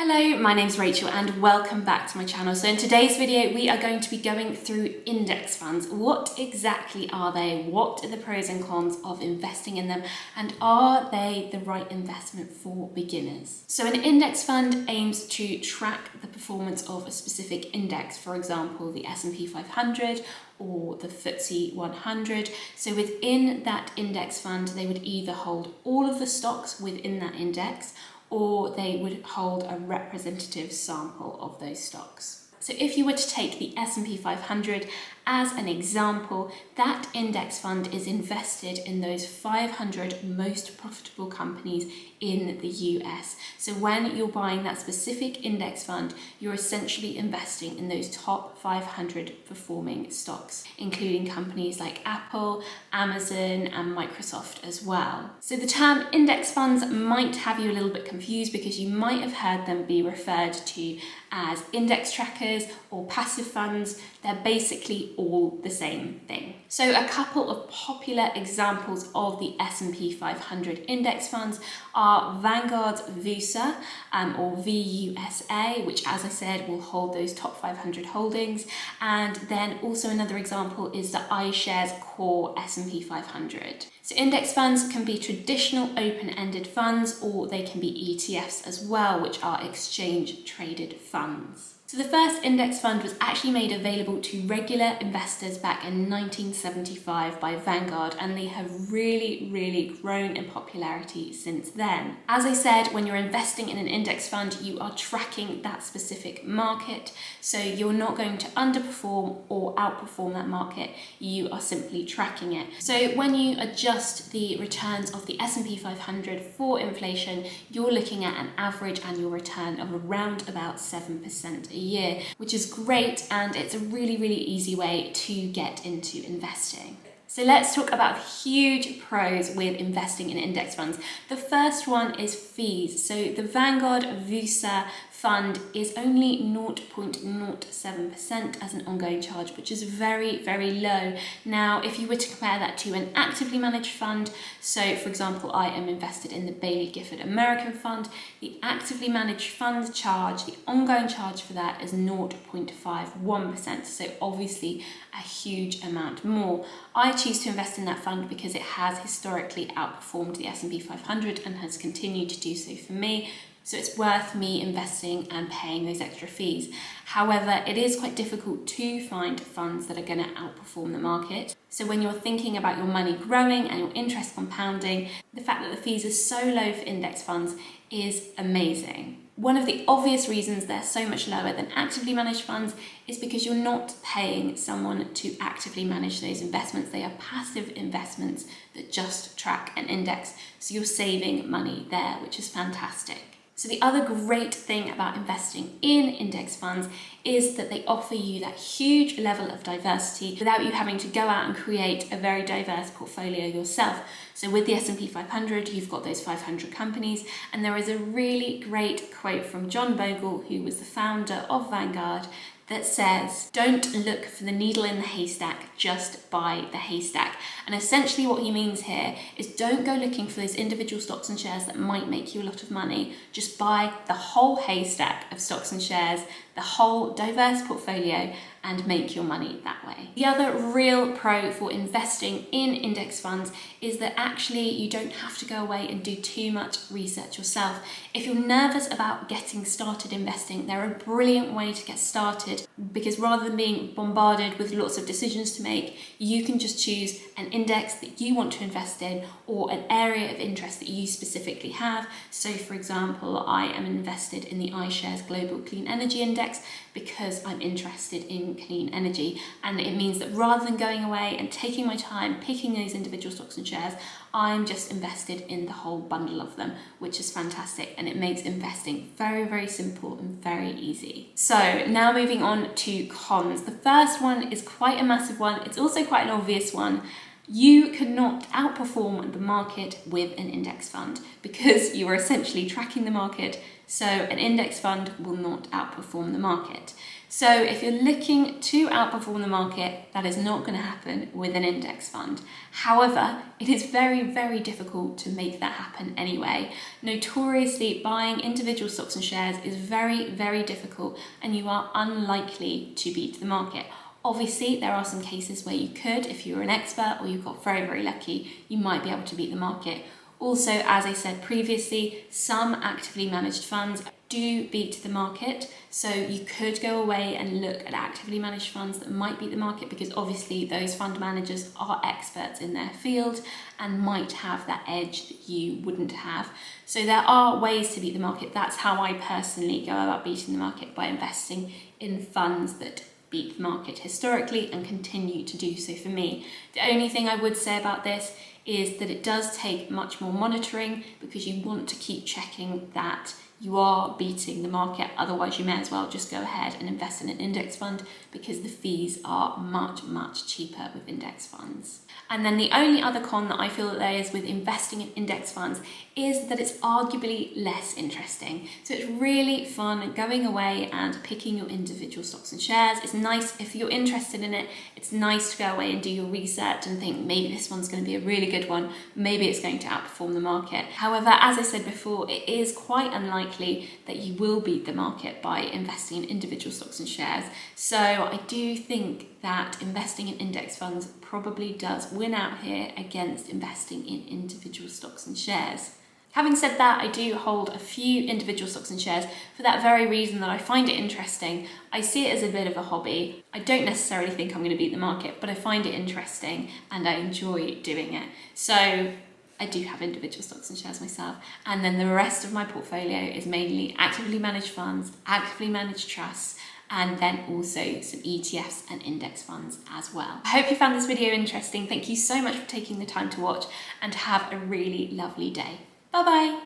Hello, my name's Rachel and welcome back to my channel. So in today's video, we are going to be going through index funds. What exactly are they? What are the pros and cons of investing in them? And are they the right investment for beginners? So an index fund aims to track the performance of a specific index, for example, the S&P 500 or the FTSE 100. So within that index fund, they would either hold all of the stocks within that index, or they would hold a representative sample of those stocks. So if you were to take the S&P 500 as an example, that index fund is invested in those 500 most profitable companies in the US. So when you're buying that specific index fund, you're essentially investing in those top 500 performing stocks, including companies like Apple, Amazon, and Microsoft as well. So the term index funds might have you a little bit confused because you might have heard them be referred to as index trackers or passive funds. They're basically all the same thing. So a couple of popular examples of the S&P 500 index funds are Vanguard's VUSA or VUSA, which, as I said, will hold those top 500 holdings. And then also another example is the Ishares Core S&P 500. So index funds can be traditional open-ended funds, or they can be ETFs as well, which are exchange-traded funds. So the first index fund was actually made available to regular investors back in 1975 by Vanguard, and they have really grown in popularity since then. As I said, when you're investing in an index fund, you are tracking that specific market, so you're not going to underperform or outperform that market, you are simply tracking it. So when you adjust the returns of the S&P 500 for inflation, you're looking at an average annual return of around about 7% a year, which is great, and it's a really easy way to get into investing. So let's talk about the huge pros with investing in index funds. The first one is fees. So the Vanguard VUSA fund is only 0.07% as an ongoing charge, which is very low. Now, if you were to compare that to an actively managed fund, so for example, I am invested in the Baillie Gifford American fund, the actively managed fund charge, the ongoing charge for that is 0.51%. So obviously a huge amount more. I choose to invest in that fund because it has historically outperformed the S&P 500 and has continued to do so for me. So it's worth me investing and paying those extra fees. However, it is quite difficult to find funds that are going to outperform the market. So when you're thinking about your money growing and your interest compounding, the fact that the fees are so low for index funds is amazing. One of the obvious reasons they're so much lower than actively managed funds is because you're not paying someone to actively manage those investments. They are passive investments that just track an index. So you're saving money there, which is fantastic. So the other great thing about investing in index funds is that they offer you that huge level of diversity without you having to go out and create a very diverse portfolio yourself. So with the S&P 500, you've got those 500 companies, and there is a really great quote from John Bogle, who was the founder of Vanguard, that says, "Don't look for the needle in the haystack, just buy the haystack." And essentially what he means here is don't go looking for those individual stocks and shares that might make you a lot of money. Just buy the whole haystack of stocks and shares, the whole diverse portfolio, and make your money that way. The other real pro for investing in index funds is that actually you don't have to go away and do too much research yourself. If you're nervous about getting started investing, they're a brilliant way to get started, because rather than being bombarded with lots of decisions to make, you can just choose an index that you want to invest in or an area of interest that you specifically have. So for example, I am invested in the iShares Global Clean Energy Index because I'm interested in clean energy, and it means that rather than going away and taking my time picking those individual stocks and shares, I'm just invested in the whole bundle of them, which is fantastic, and it makes investing very simple and very easy. So now moving on to cons. The first one is quite a massive one. It's also quite an obvious one. You cannot outperform the market with an index fund because you are essentially tracking the market, so an index fund will not outperform the market. So if you're looking to outperform the market, that is not going to happen with an index fund. However, it is very, very difficult to make that happen anyway. Notoriously, buying individual stocks and shares is very, very difficult, and you are unlikely to beat the market. Obviously, there are some cases where you could, if you were an expert or you got very, very lucky, you might be able to beat the market. Also, as I said previously, some actively managed funds do beat the market. So you could go away and look at actively managed funds that might beat the market, because obviously those fund managers are experts in their field and might have that edge that you wouldn't have. So there are ways to beat the market. That's how I personally go about beating the market, by investing in funds that beat the market historically and continue to do so for me. The only thing I would say about this is that it does take much more monitoring, because you want to keep checking that you are beating the market. Otherwise, you may as well just go ahead and invest in an index fund, because the fees are much, much cheaper with index funds. And then the only other con that I feel that there is with investing in index funds is that it's arguably less interesting. So it's really fun going away and picking your individual stocks and shares. It's nice if you're interested in it. It's nice to go away and do your research and think, maybe this one's going to be a really good one. Maybe it's going to outperform the market. However, as I said before, it is quite unlikely that you will beat the market by investing in individual stocks and shares. So I do think that investing in index funds probably does win out here against investing in individual stocks and shares. Having said that, I do hold a few individual stocks and shares for that very reason, that I find it interesting. I see it as a bit of a hobby. I don't necessarily think I'm going to beat the market, but I find it interesting and I enjoy doing it. So I do have individual stocks and shares myself. And then the rest of my portfolio is mainly actively managed funds, actively managed trusts, and then also some ETFs and index funds as well. I hope you found this video interesting. Thank you so much for taking the time to watch, and have a really lovely day. Bye bye.